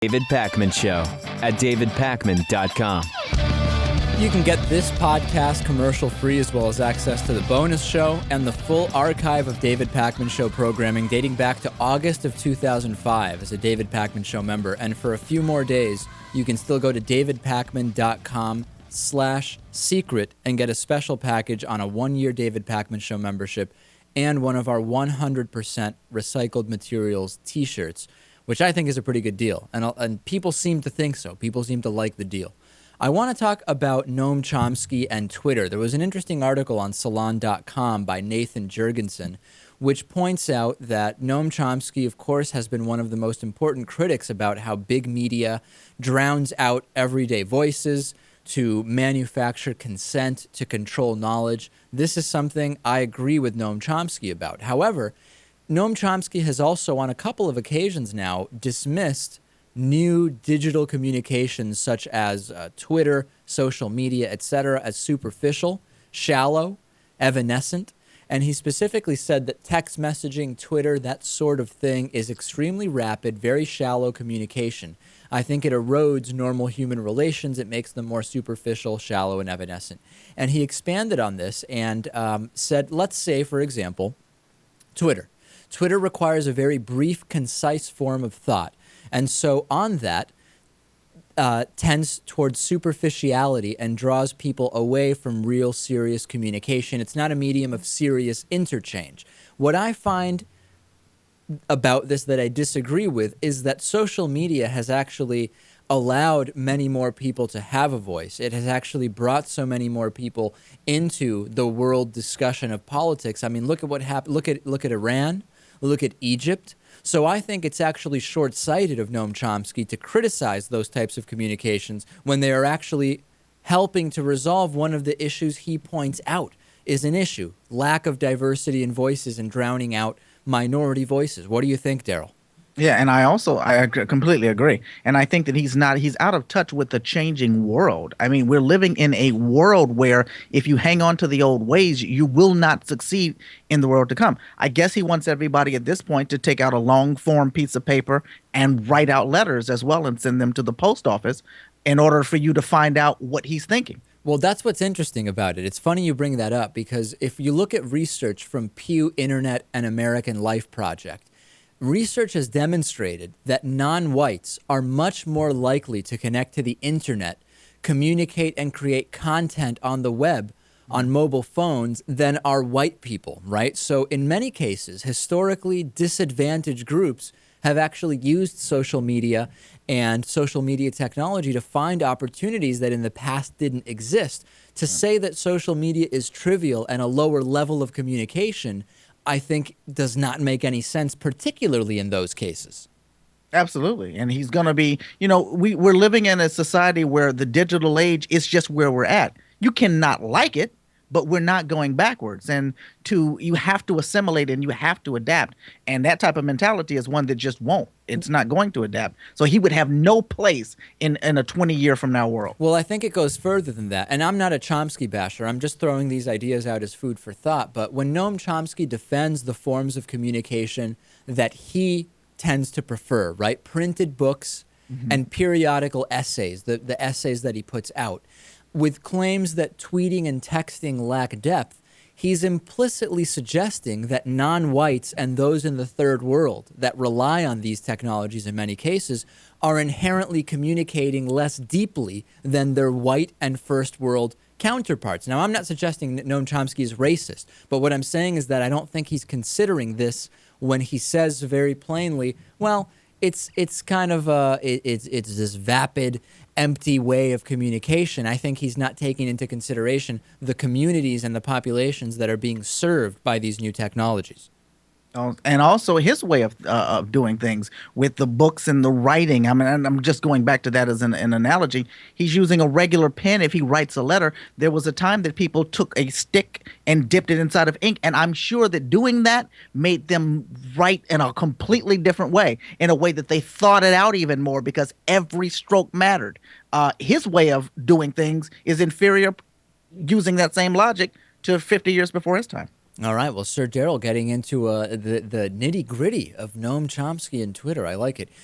David Pakman Show at davidpakman.com. You can get this podcast commercial-free as well as access to the bonus show and the full archive of David Pakman Show programming dating back to August of 2005 as a David Pakman Show member. And for a few more days, you can still go to davidpakman.com/secret and get a special package on a 1-year David Pakman Show membership and one of our 100% recycled materials t-shirts, which I think is a pretty good deal. And people seem to think so. People seem to like the deal. I want to talk about Noam Chomsky and Twitter. There was an interesting article on Salon.com by Nathan Jurgensen, which points out that Noam Chomsky, of course, has been one of the most important critics about how big media drowns out everyday voices to manufacture consent, to control knowledge. This is something I agree with Noam Chomsky about. However, Noam Chomsky has also, on a couple of occasions now, dismissed new digital communications such as Twitter, social media, etc., as superficial, shallow, evanescent. And he specifically said that text messaging, Twitter, that sort of thing is extremely rapid, very shallow communication. I think it erodes normal human relations. It makes them more superficial, shallow, and evanescent. And he expanded on this and said, let's say, for example, Twitter. Twitter requires a very brief, concise form of thought. And so on that, tends towards superficiality and draws people away from real serious communication. It's not a medium of serious interchange. What I find about this that I disagree with is that social media has actually allowed many more people to have a voice. It has actually brought so many more people into the world discussion of politics. I mean, look at what happened. Look at Iran. Look at Egypt. So I think it's actually short-sighted of Noam Chomsky to criticize those types of communications when they are actually helping to resolve one of the issues he points out is an issue, lack of diversity in voices and drowning out minority voices. What do you think, Daryl? Yeah, and I completely agree. And I think that he's out of touch with the changing world. I mean, we're living in a world where if you hang on to the old ways, you will not succeed in the world to come. I guess he wants everybody at this point to take out a long form piece of paper and write out letters as well and send them to the post office in order for you to find out what he's thinking. Well, that's what's interesting about it. It's funny you bring that up because if you look at research from Pew Internet and American Life Project, research has demonstrated that non-whites are much more likely to connect to the internet, communicate and create content on the web, on mobile phones, than are white people, right? So in many cases, historically disadvantaged groups have actually used social media and social media technology to find opportunities that in the past didn't exist. To say that social media is trivial and a lower level of communication, I think does not make any sense, particularly in those cases. Absolutely. And he's going to be, we're living in a society where the digital age is just where we're at. You cannot like it, but we're not going backwards. And you have to assimilate and you have to adapt. And that type of mentality is one that just won't. It's not going to adapt. So he would have no place in a 20-year from now world. Well, I think it goes further than that. And I'm not a Chomsky basher. I'm just throwing these ideas out as food for thought. But when Noam Chomsky defends the forms of communication that he tends to prefer, right? Printed books and periodical essays, the essays that he puts out, with claims that tweeting and texting lack depth, he's implicitly suggesting that non-whites and those in the third world that rely on these technologies in many cases are inherently communicating less deeply than their white and first world counterparts. Now, I'm not suggesting that Noam Chomsky is racist, but what I'm saying is that I don't think he's considering this when he says very plainly, well, it's kind of it's this vapid, empty way of communication. I think he's not taking into consideration the communities and the populations that are being served by these new technologies. And also his way of doing things with the books and the writing. I mean, I'm just going back to that as an analogy. He's using a regular pen if he writes a letter. There was a time that people took a stick and dipped it inside of ink, and I'm sure that doing that made them write in a completely different way, in a way that they thought it out even more because every stroke mattered. His way of doing things is inferior, using that same logic, to 50 years before his time. All right. Well, Sir Daryl getting into the nitty-gritty of Noam Chomsky and Twitter. I like it.